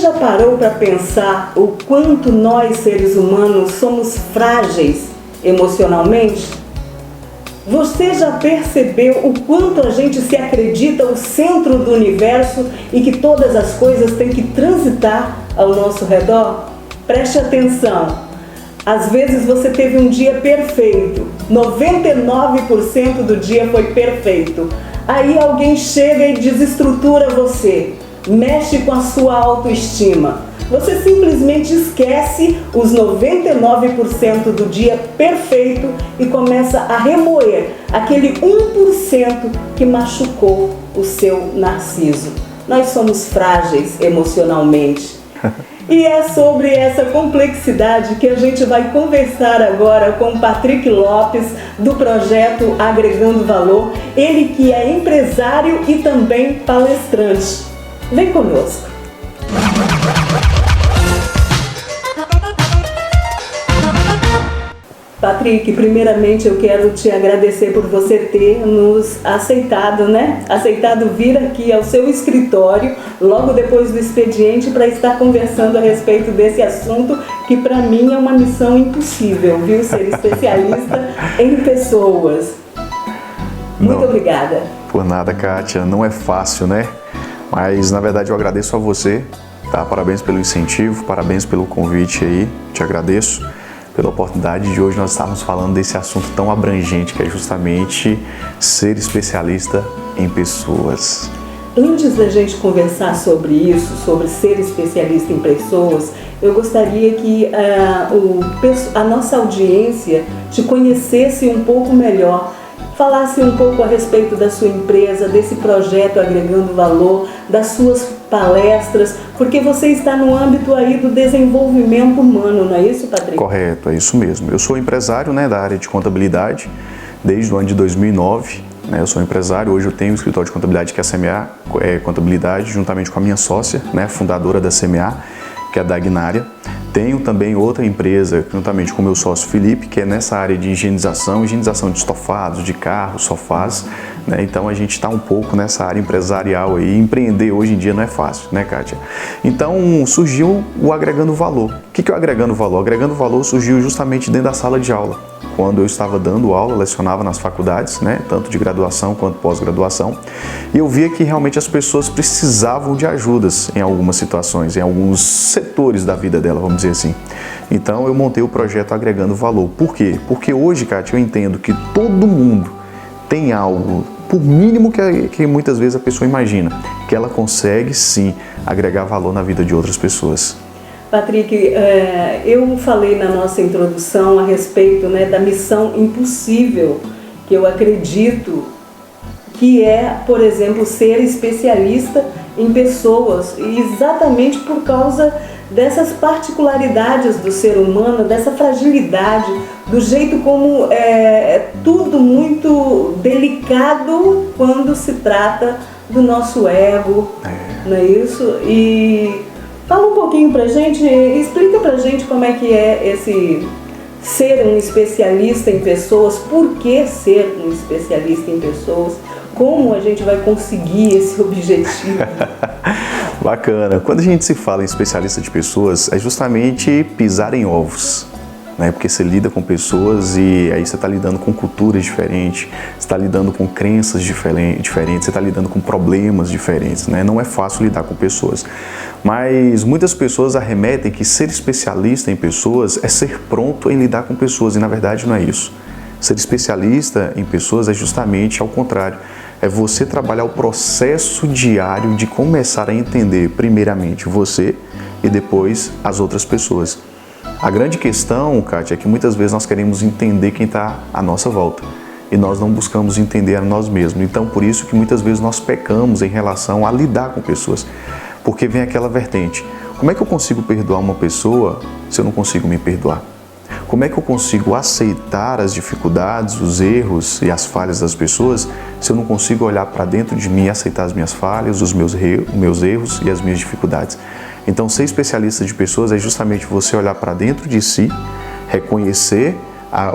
já parou para pensar o quanto nós, seres humanos, somos frágeis emocionalmente? Você já percebeu o quanto a gente se acredita o centro do universo e que todas as coisas têm que transitar ao nosso redor? Preste atenção. Às vezes você teve um dia perfeito, 99% do dia foi perfeito. Aí alguém chega e desestrutura você, mexe com a sua autoestima. Você simplesmente esquece os 99% do dia perfeito e começa a remoer aquele 1% que machucou o seu narciso. Nós somos frágeis emocionalmente. E é sobre essa complexidade que a gente vai conversar agora com o Patrick Lopes, do projeto Agregando Valor, ele que é empresário e também palestrante. Vem conosco! Patrick, primeiramente eu quero te agradecer por você ter nos aceitado, Aceitado vir aqui ao seu escritório, logo depois do expediente, para estar conversando a respeito desse assunto, que para mim é uma missão impossível, viu? Ser especialista em pessoas. Muito obrigada. Por nada, Kátia. Não é fácil, né? Mas, na verdade, eu agradeço a você, tá? Parabéns pelo incentivo, parabéns pelo convite aí, te agradeço pela oportunidade de hoje nós estarmos falando desse assunto tão abrangente que é justamente ser especialista em pessoas. Antes da gente conversar sobre isso, sobre ser especialista em pessoas, eu gostaria que a nossa audiência te conhecesse um pouco melhor, falasse um pouco a respeito da sua empresa, desse projeto Agregando Valor, das suas palestras, porque você está no âmbito aí do desenvolvimento humano, não é isso, Patrick? Correto, é isso mesmo. Eu sou empresário, da área de contabilidade desde o ano de 2009. Eu sou empresário, hoje eu tenho um escritório de contabilidade que é a CMA Contabilidade, juntamente com a minha sócia, fundadora da CMA, que é a Dagnária. Tenho também outra empresa, juntamente com o meu sócio Felipe, que é nessa área de higienização de estofados, de carros, sofás. Então a gente está um pouco nessa área empresarial aí. Empreender hoje em dia não é fácil, Kátia? Então surgiu o Agregando Valor. O que é o Agregando Valor? O Agregando Valor surgiu justamente dentro da sala de aula. Quando eu estava dando aula, lecionava nas faculdades, tanto de graduação quanto pós-graduação, e eu via que realmente as pessoas precisavam de ajudas em algumas situações, em alguns setores da vida dela, vamos dizer assim. Então eu montei o projeto Agregando Valor. Por quê? Porque hoje, Kátia, eu entendo que todo mundo tem algo, por mínimo que muitas vezes a pessoa imagina, que ela consegue sim agregar valor na vida de outras pessoas. Patrick, eu falei na nossa introdução a respeito da missão impossível, que eu acredito que é, por exemplo, ser especialista em pessoas, e exatamente por causa dessas particularidades do ser humano, dessa fragilidade, do jeito como é tudo muito delicado quando se trata do nosso ego, não é isso? E fala um pouquinho pra gente, explica pra gente como é que é esse ser um especialista em pessoas, por que ser um especialista em pessoas, como a gente vai conseguir esse objetivo. Bacana. Quando a gente se fala em especialista de pessoas, é justamente pisar em ovos. Porque você lida com pessoas e aí você está lidando com culturas diferentes, você está lidando com crenças diferentes, você está lidando com problemas diferentes, Não é fácil lidar com pessoas. Mas muitas pessoas arremetem que ser especialista em pessoas é ser pronto em lidar com pessoas, e na verdade não é isso. Ser especialista em pessoas é justamente ao contrário. É você trabalhar o processo diário de começar a entender primeiramente você e depois as outras pessoas. A grande questão, Kátia, é que muitas vezes nós queremos entender quem está à nossa volta e nós não buscamos entender a nós mesmos. Então, por isso que muitas vezes nós pecamos em relação a lidar com pessoas, porque vem aquela vertente. Como é que eu consigo perdoar uma pessoa se eu não consigo me perdoar? Como é que eu consigo aceitar as dificuldades, os erros e as falhas das pessoas se eu não consigo olhar para dentro de mim e aceitar as minhas falhas, os meus erros e as minhas dificuldades? Então, ser especialista de pessoas é justamente você olhar para dentro de si, reconhecer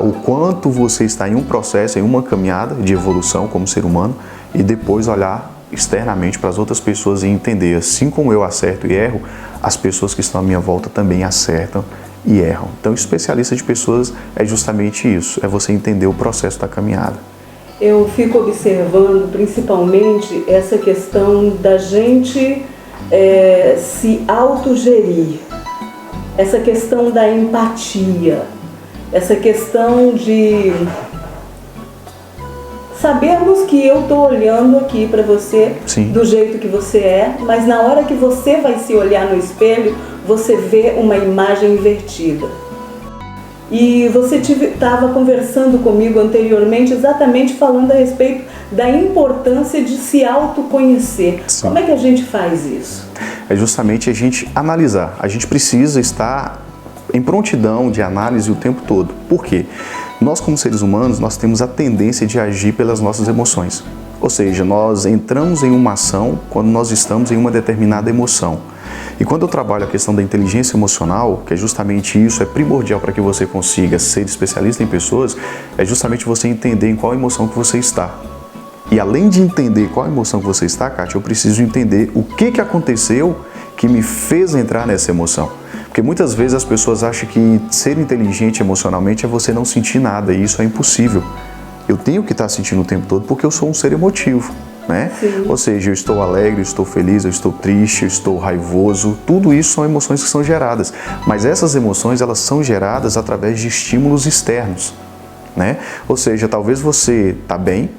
o quanto você está em um processo, em uma caminhada de evolução como ser humano, e depois olhar externamente para as outras pessoas e entender, assim como eu acerto e erro, as pessoas que estão à minha volta também acertam e erram. Então, especialista de pessoas é justamente isso, é você entender o processo da caminhada. Eu fico observando principalmente essa questão da gente se autogerir, essa questão da empatia, essa questão de sabermos que eu estou olhando aqui para você Sim. do jeito que você é, mas na hora que você vai se olhar no espelho, você vê uma imagem invertida. E você estava conversando comigo anteriormente, exatamente falando a respeito da importância de se autoconhecer. Sim. Como é que a gente faz isso? É justamente a gente analisar. A gente precisa estar em prontidão de análise o tempo todo. Por quê? Nós, como seres humanos, nós temos a tendência de agir pelas nossas emoções. Ou seja, nós entramos em uma ação quando nós estamos em uma determinada emoção. E quando eu trabalho a questão da inteligência emocional, que é justamente isso, é primordial para que você consiga ser especialista em pessoas, é justamente você entender em qual emoção que você está. E além de entender qual emoção que você está, Kátia, eu preciso entender o que aconteceu que me fez entrar nessa emoção. Porque muitas vezes as pessoas acham que ser inteligente emocionalmente é você não sentir nada, e isso é impossível. Eu tenho que estar sentindo o tempo todo porque eu sou um ser emotivo, né? Ou seja, eu estou alegre, eu estou feliz, eu estou triste, eu estou raivoso, tudo isso são emoções que são geradas. Mas essas emoções, elas são geradas através de estímulos externos, né? Ou seja, talvez você está bem,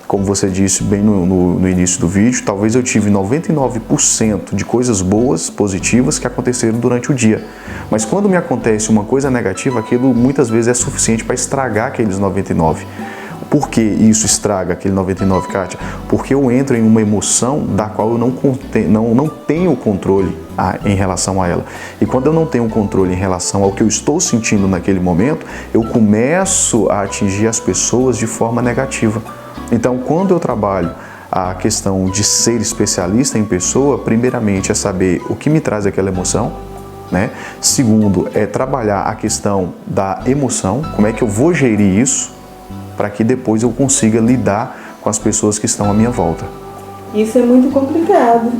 como você disse bem no início do vídeo, talvez eu tive 99% de coisas boas, positivas, que aconteceram durante o dia. Mas quando me acontece uma coisa negativa, aquilo muitas vezes é suficiente para estragar aqueles 99%. Por que isso estraga aquele 99, Kátia? Porque eu entro em uma emoção da qual eu não tenho controle em relação a ela. E quando eu não tenho controle em relação ao que eu estou sentindo naquele momento, eu começo a atingir as pessoas de forma negativa. Então, quando eu trabalho a questão de ser especialista em pessoa, primeiramente é saber o que me traz aquela emoção, né? Segundo, é trabalhar a questão da emoção, como é que eu vou gerir isso, para que depois eu consiga lidar com as pessoas que estão à minha volta. Isso é muito complicado.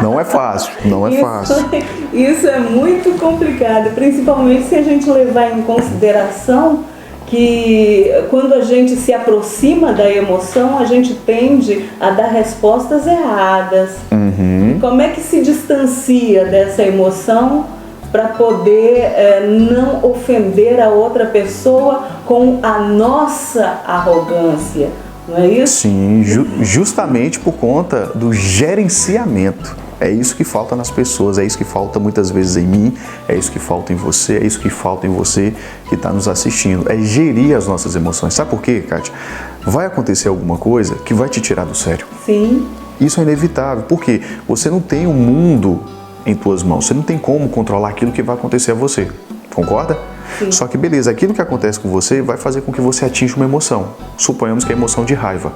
Não é fácil, não é fácil. Isso é muito complicado, principalmente se a gente levar em consideração que quando a gente se aproxima da emoção, a gente tende a dar respostas erradas. Como é que se distancia dessa emoção para poder não ofender a outra pessoa com a nossa arrogância, não é isso? Sim, justamente por conta do gerenciamento. É isso que falta nas pessoas, é isso que falta muitas vezes em mim, é isso que falta em você, é isso que falta em você que está nos assistindo. É gerir as nossas emoções. Sabe por quê, Kátia? Vai acontecer alguma coisa que vai te tirar do sério. Sim. Isso é inevitável, porque você não tem o mundo em tuas mãos, você não tem como controlar aquilo que vai acontecer a você. Concorda? Sim. Só que beleza, aquilo que acontece com você vai fazer com que você atinja uma emoção. Suponhamos que é a emoção de raiva.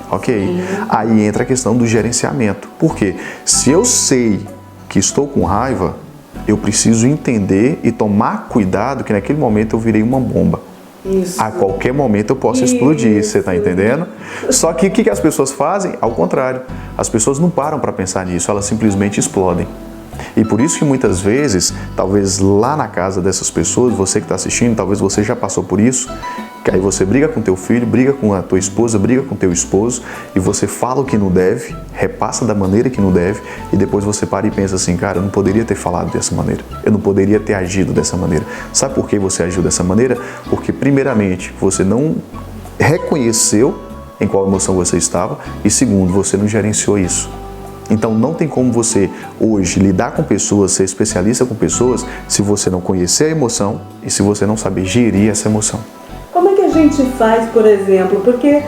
Ok? Sim. Aí entra a questão do gerenciamento. Por quê? Se eu sei que estou com raiva, eu preciso entender e tomar cuidado que naquele momento eu virei uma bomba. Isso. A qualquer momento eu posso explodir, você está entendendo? Só que o que as pessoas fazem? Ao contrário, as pessoas não param para pensar nisso, elas simplesmente explodem. E por isso que muitas vezes, talvez lá na casa dessas pessoas, você que está assistindo, talvez você já passou por isso, que aí você briga com teu filho, briga com a tua esposa, briga com teu esposo, e você fala o que não deve, repassa da maneira que não deve, e depois você para e pensa assim, cara, eu não poderia ter falado dessa maneira, eu não poderia ter agido dessa maneira. Sabe por que você agiu dessa maneira? Porque primeiramente, você não reconheceu em qual emoção você estava, e segundo, você não gerenciou isso. Então não tem como você hoje lidar com pessoas, ser especialista com pessoas, se você não conhecer a emoção e se você não saber gerir essa emoção. Como é que a gente faz, por exemplo? Porque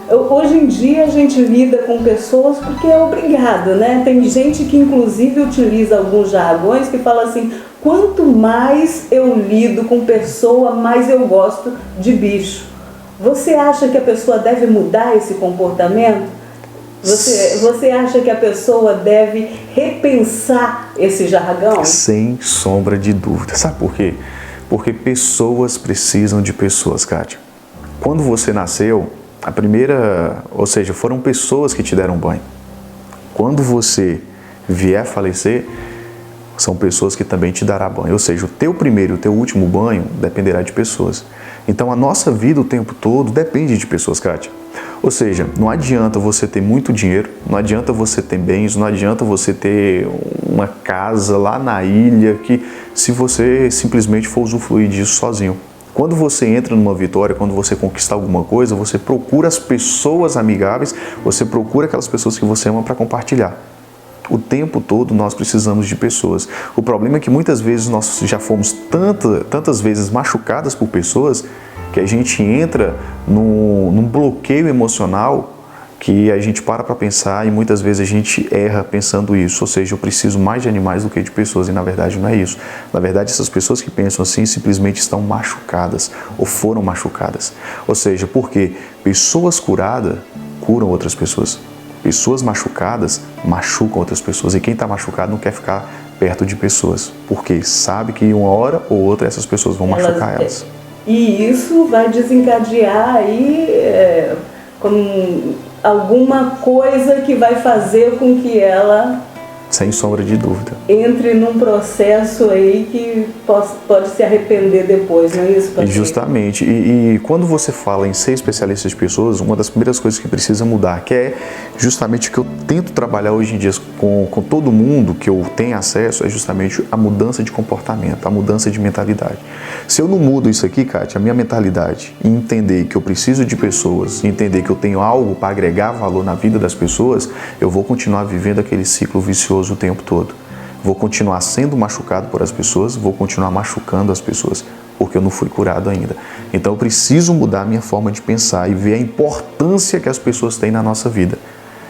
hoje em dia a gente lida com pessoas porque é obrigado, né? Tem gente que inclusive utiliza alguns jargões que fala assim, quanto mais eu lido com pessoa, mais eu gosto de bicho. Você acha que a pessoa deve mudar esse comportamento? Você acha que a pessoa deve repensar esse jargão? Sem sombra de dúvida. Sabe por quê? Porque pessoas precisam de pessoas, Kátia. Quando você nasceu, foram pessoas que te deram banho. Quando você vier a falecer, são pessoas que também te dará banho. Ou seja, o teu primeiro e o teu último banho dependerá de pessoas. Então a nossa vida o tempo todo depende de pessoas, Kátia. Ou seja, não adianta você ter muito dinheiro, não adianta você ter bens, não adianta você ter uma casa lá na ilha que se você simplesmente for usufruir disso sozinho. Quando você entra numa vitória, quando você conquista alguma coisa, você procura as pessoas amigáveis, você procura aquelas pessoas que você ama para compartilhar. O tempo todo nós precisamos de pessoas. O problema é que muitas vezes nós já fomos tantas vezes machucadas por pessoas que a gente entra num bloqueio emocional que a gente para pensar e muitas vezes a gente erra pensando isso. Ou seja, eu preciso mais de animais do que de pessoas e na verdade não é isso. Na verdade essas pessoas que pensam assim simplesmente estão machucadas ou foram machucadas. Ou seja, porque pessoas curadas curam outras pessoas. Pessoas machucadas machucam outras pessoas e quem está machucado não quer ficar perto de pessoas, porque sabe que uma hora ou outra essas pessoas vão machucar elas. E isso vai desencadear aí com alguma coisa que vai fazer com que ela, sem sombra de dúvida, entre num processo aí que pode se arrepender depois, não é isso, Patrick? Justamente. E quando você fala em ser especialista de pessoas, uma das primeiras coisas que precisa mudar, que é justamente o que eu tento trabalhar hoje em dia com todo mundo que eu tenho acesso, é justamente a mudança de comportamento, a mudança de mentalidade. Se eu não mudo isso aqui, Kátia, a minha mentalidade, e entender que eu preciso de pessoas, entender que eu tenho algo para agregar valor na vida das pessoas, eu vou continuar vivendo aquele ciclo vicioso o tempo todo. Vou continuar sendo machucado por as pessoas, vou continuar machucando as pessoas, porque eu não fui curado ainda. Então eu preciso mudar a minha forma de pensar e ver a importância que as pessoas têm na nossa vida.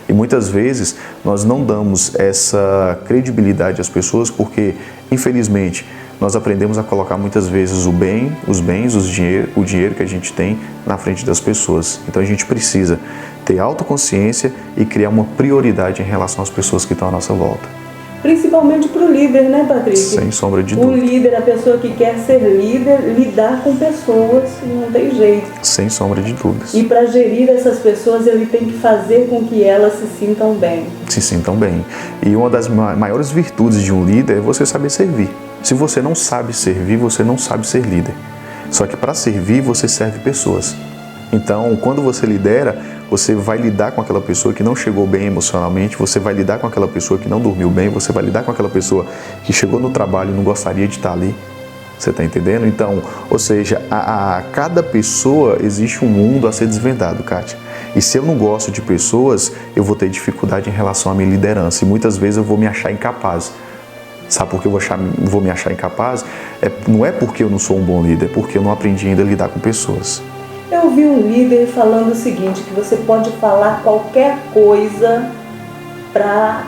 E muitas vezes nós não damos essa credibilidade às pessoas porque, infelizmente, nós aprendemos a colocar muitas vezes os bens, o dinheiro que a gente tem na frente das pessoas. Então a gente precisa ter autoconsciência e criar uma prioridade em relação às pessoas que estão à nossa volta. Principalmente para o líder, né, Patrick? Sem sombra de dúvida. O líder, a pessoa que quer ser líder, lidar com pessoas, não tem jeito. Sem sombra de dúvidas. E para gerir essas pessoas, ele tem que fazer com que elas se sintam bem. Se sintam bem. E uma das maiores virtudes de um líder é você saber servir. Se você não sabe servir, você não sabe ser líder. Só que para servir, você serve pessoas. Então, quando você lidera, você vai lidar com aquela pessoa que não chegou bem emocionalmente, você vai lidar com aquela pessoa que não dormiu bem, você vai lidar com aquela pessoa que chegou no trabalho e não gostaria de estar ali. Você está entendendo? Então, ou seja, a cada pessoa existe um mundo a ser desvendado, Kátia. E se eu não gosto de pessoas, eu vou ter dificuldade em relação à minha liderança. E muitas vezes eu vou me achar incapaz. Sabe por que eu vou me achar incapaz? Não é porque eu não sou um bom líder, é porque eu não aprendi ainda a lidar com pessoas. Eu ouvi um líder falando o seguinte, que você pode falar qualquer coisa para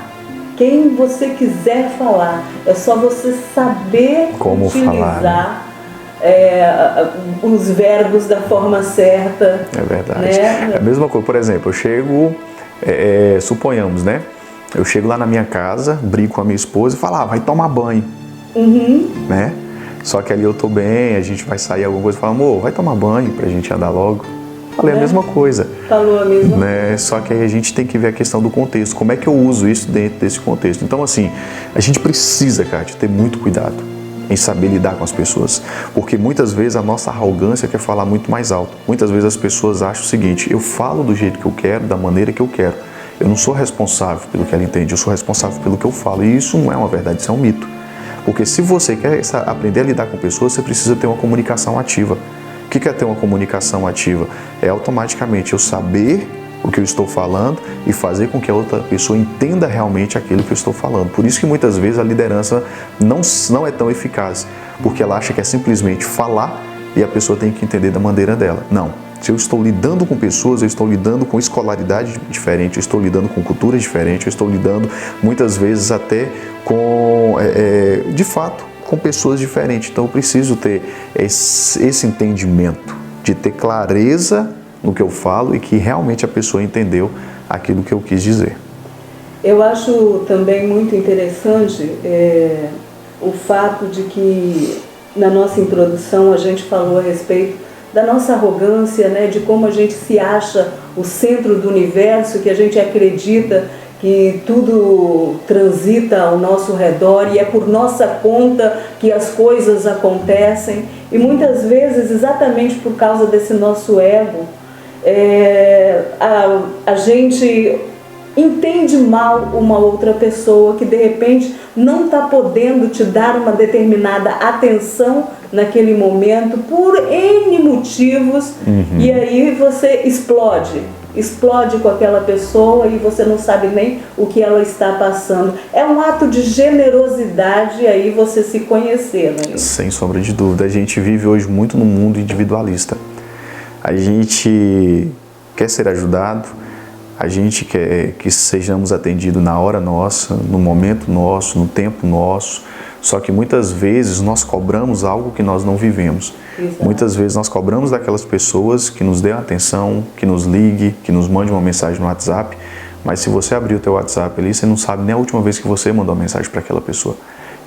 quem você quiser falar. É só você saber como utilizar os verbos da forma certa. É verdade. Né? É a mesma coisa, por exemplo, eu chego, suponhamos, né? Eu chego lá na minha casa, brigo com a minha esposa e falo, vai tomar banho. Uhum. Né? Só que ali eu tô bem, a gente vai sair alguma coisa e fala, amor, vai tomar banho pra gente andar logo. Falei a mesma coisa. Falou a mesma coisa. Só que aí a gente tem que ver a questão do contexto. Como é que eu uso isso dentro desse contexto? Então, assim, a gente precisa, Kátia, ter muito cuidado em saber lidar com as pessoas. Porque muitas vezes a nossa arrogância quer falar muito mais alto. Muitas vezes as pessoas acham o seguinte, eu falo do jeito que eu quero, da maneira que eu quero. Eu não sou responsável pelo que ela entende, eu sou responsável pelo que eu falo. E isso não é uma verdade, isso é um mito. Porque se você quer aprender a lidar com pessoas, você precisa ter uma comunicação ativa. O que é ter uma comunicação ativa? É automaticamente eu saber o que eu estou falando e fazer com que a outra pessoa entenda realmente aquilo que eu estou falando. Por isso que muitas vezes a liderança não é tão eficaz, porque ela acha que é simplesmente falar e a pessoa tem que entender da maneira dela. Não. Se eu estou lidando com pessoas, eu estou lidando com escolaridade diferente, eu estou lidando com cultura diferente, eu estou lidando muitas vezes até com, de fato, com pessoas diferentes. Então eu preciso ter esse entendimento, de ter clareza no que eu falo e que realmente a pessoa entendeu aquilo que eu quis dizer. Eu acho também muito interessante o fato de que na nossa introdução a gente falou a respeito da nossa arrogância, né, de como a gente se acha o centro do universo, que a gente acredita que tudo transita ao nosso redor e é por nossa conta que as coisas acontecem, e muitas vezes exatamente por causa desse nosso ego, a gente entende mal uma outra pessoa que de repente não está podendo te dar uma determinada atenção naquele momento por N motivos, e aí você explode com aquela pessoa e você não sabe nem o que ela está passando. É um ato de generosidade aí você se conhecer, né? Sem sombra de dúvida. A gente vive hoje muito no mundo individualista. A gente quer ser ajudado, a gente quer que sejamos atendidos na hora nossa, no momento nosso, no tempo nosso, só que muitas vezes nós cobramos algo que nós não vivemos. Exato. Muitas vezes nós cobramos daquelas pessoas que nos dêem atenção, que nos ligue, que nos mande uma mensagem no WhatsApp, mas se você abrir o teu WhatsApp ali, você não sabe nem a última vez que você mandou uma mensagem para aquela pessoa.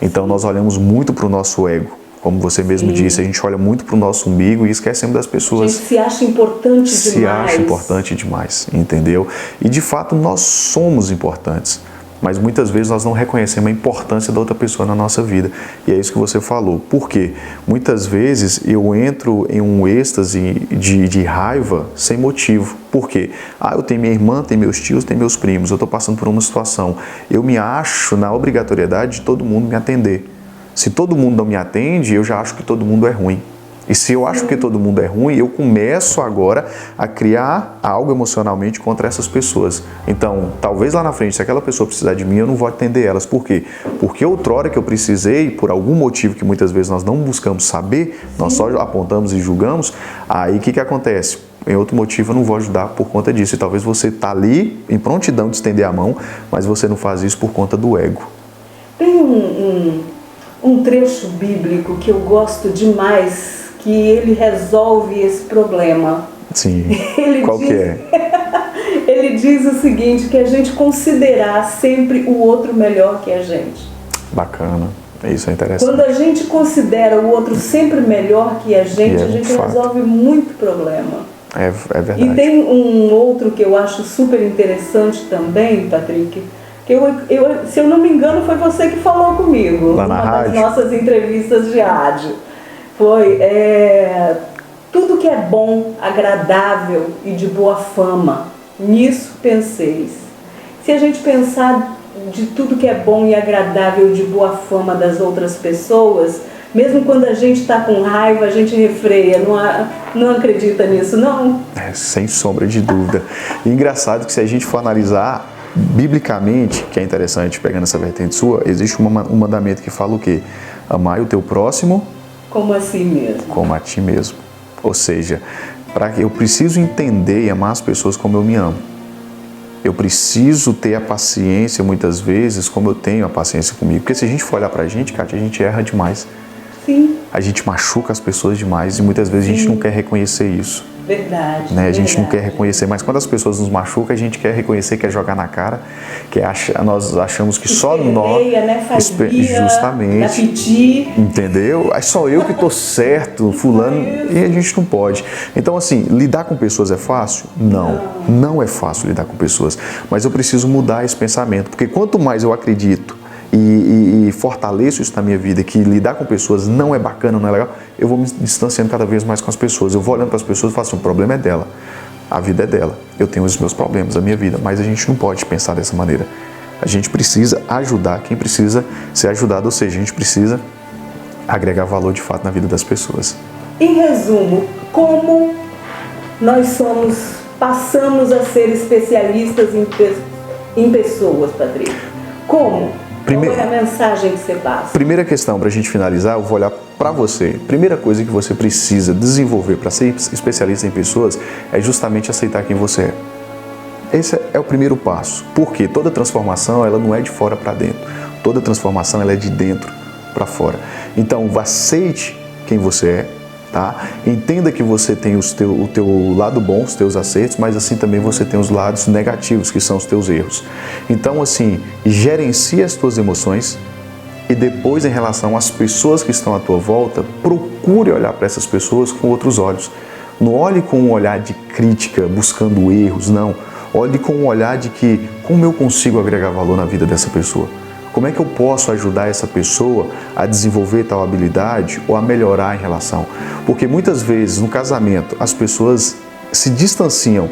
Então nós olhamos muito para o nosso ego, como você mesmo disse, a gente olha muito para o nosso umbigo e esquecemos das pessoas. A gente se acha importante demais. Se acha importante demais, entendeu? E de fato nós somos importantes. Mas muitas vezes nós não reconhecemos a importância da outra pessoa na nossa vida. E é isso que você falou. Por quê? Muitas vezes eu entro em um êxtase de raiva sem motivo. Por quê? Eu tenho minha irmã, tenho meus tios, tenho meus primos, eu estou passando por uma situação. Eu me acho na obrigatoriedade de todo mundo me atender. Se todo mundo não me atende, eu já acho que todo mundo é ruim. E se eu acho que todo mundo é ruim, eu começo agora a criar algo emocionalmente contra essas pessoas. Então, talvez lá na frente, se aquela pessoa precisar de mim, eu não vou atender elas. Por quê? Porque outrora que eu precisei, por algum motivo que muitas vezes nós não buscamos saber, nós só apontamos e julgamos, aí o que acontece? Em outro motivo eu não vou ajudar por conta disso. E talvez você está ali em prontidão de estender a mão, mas você não faz isso por conta do ego. Tem um trecho bíblico que eu gosto demais, que ele resolve esse problema. Sim. Qual que é? Ele diz o seguinte, que a gente considerar sempre o outro melhor que a gente. Bacana. Isso é interessante. Quando a gente considera o outro sempre melhor que a gente resolve muito problema. É verdade. E tem um outro que eu acho super interessante também, Patrick, que se eu não me engano foi você que falou comigo. Lá na rádio? Das nossas entrevistas de rádio. Foi, tudo que é bom, agradável e de boa fama, nisso penseis. Se a gente pensar de tudo que é bom e agradável e de boa fama das outras pessoas, mesmo quando a gente está com raiva, a gente refreia, não acredita nisso, não? Sem sombra de dúvida. E engraçado que se a gente for analisar biblicamente, que é interessante, pegando essa vertente sua, existe um mandamento que fala o quê? Amai o teu próximo como a si mesmo. Como a ti mesmo. Ou seja, eu preciso entender e amar as pessoas como eu me amo. Eu preciso ter a paciência, muitas vezes, como eu tenho a paciência comigo. Porque se a gente for olhar pra gente, Kátia, a gente erra demais. Sim. A gente machuca as pessoas demais e muitas vezes a gente não quer reconhecer isso. Verdade. Né? A gente não quer reconhecer, mas quando as pessoas nos machucam, a gente quer reconhecer, quer jogar na cara, nós achamos que só nós... né? Fazia, justamente. Pedir. Entendeu? Aí só eu que tô certo, fulano, e a gente não pode. Então, assim, lidar com pessoas é fácil? Não é fácil lidar com pessoas. Mas eu preciso mudar esse pensamento, porque quanto mais eu acredito e fortaleço isso na minha vida, que lidar com pessoas não é bacana, não é legal, eu vou me distanciando cada vez mais com as pessoas. Eu vou olhando para as pessoas e falo assim, o problema é dela, a vida é dela, eu tenho os meus problemas, a minha vida, mas a gente não pode pensar dessa maneira. A gente precisa ajudar quem precisa ser ajudado, ou seja, a gente precisa agregar valor de fato na vida das pessoas. Em resumo, como nós passamos a ser especialistas em pessoas, Patrick? Como? Qual é a mensagem que você passa? Primeira questão, para a gente finalizar, eu vou olhar para você. Primeira coisa que você precisa desenvolver para ser especialista em pessoas é justamente aceitar quem você é. Esse é o primeiro passo. Porque toda transformação, ela não é de fora para dentro. Toda transformação, ela é de dentro para fora. Então, aceite quem você é. Tá? Entenda que você tem o teu lado bom, os teus acertos, mas assim também você tem os lados negativos, que são os teus erros. Então, assim, gerencie as tuas emoções e depois, em relação às pessoas que estão à tua volta, procure olhar para essas pessoas com outros olhos. Não olhe com um olhar de crítica, buscando erros, não. Olhe com um olhar de que como eu consigo agregar valor na vida dessa pessoa. Como é que eu posso ajudar essa pessoa a desenvolver tal habilidade ou a melhorar em relação? Porque muitas vezes no casamento as pessoas se distanciam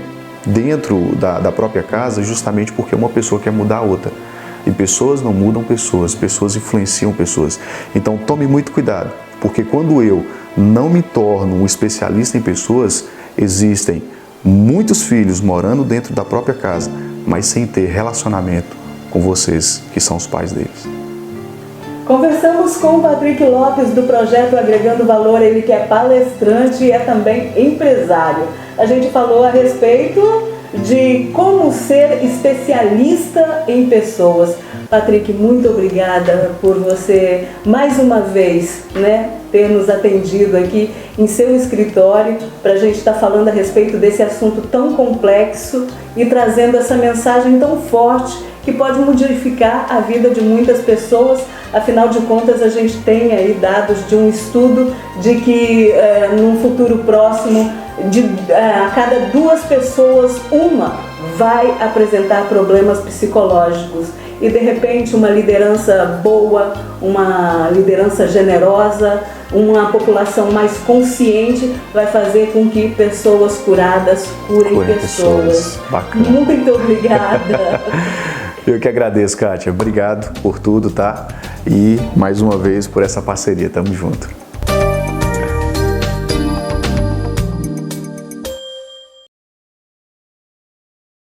dentro da própria casa justamente porque uma pessoa quer mudar a outra. E pessoas não mudam pessoas, pessoas influenciam pessoas. Então tome muito cuidado, porque quando eu não me torno um especialista em pessoas, existem muitos filhos morando dentro da própria casa, mas sem ter relacionamento com vocês, que são os pais deles. Conversamos com o Patrick Lopes do projeto Agregando Valor, ele que é palestrante e é também empresário. A gente falou a respeito de como ser especialista em pessoas. Patrick, muito obrigada por você mais uma vez, ter nos atendido aqui em seu escritório para a gente estar falando a respeito desse assunto tão complexo e trazendo essa mensagem tão forte que pode modificar a vida de muitas pessoas. Afinal de contas, a gente tem aí dados de um estudo de que num futuro próximo, a cada 2 pessoas, uma vai apresentar problemas psicológicos. E de repente uma liderança boa, uma liderança generosa, uma população mais consciente vai fazer com que pessoas curadas curem pessoas. Bacana. Muito obrigada. Eu que agradeço, Kátia. Obrigado por tudo, tá? E mais uma vez por essa parceria. Tamo junto.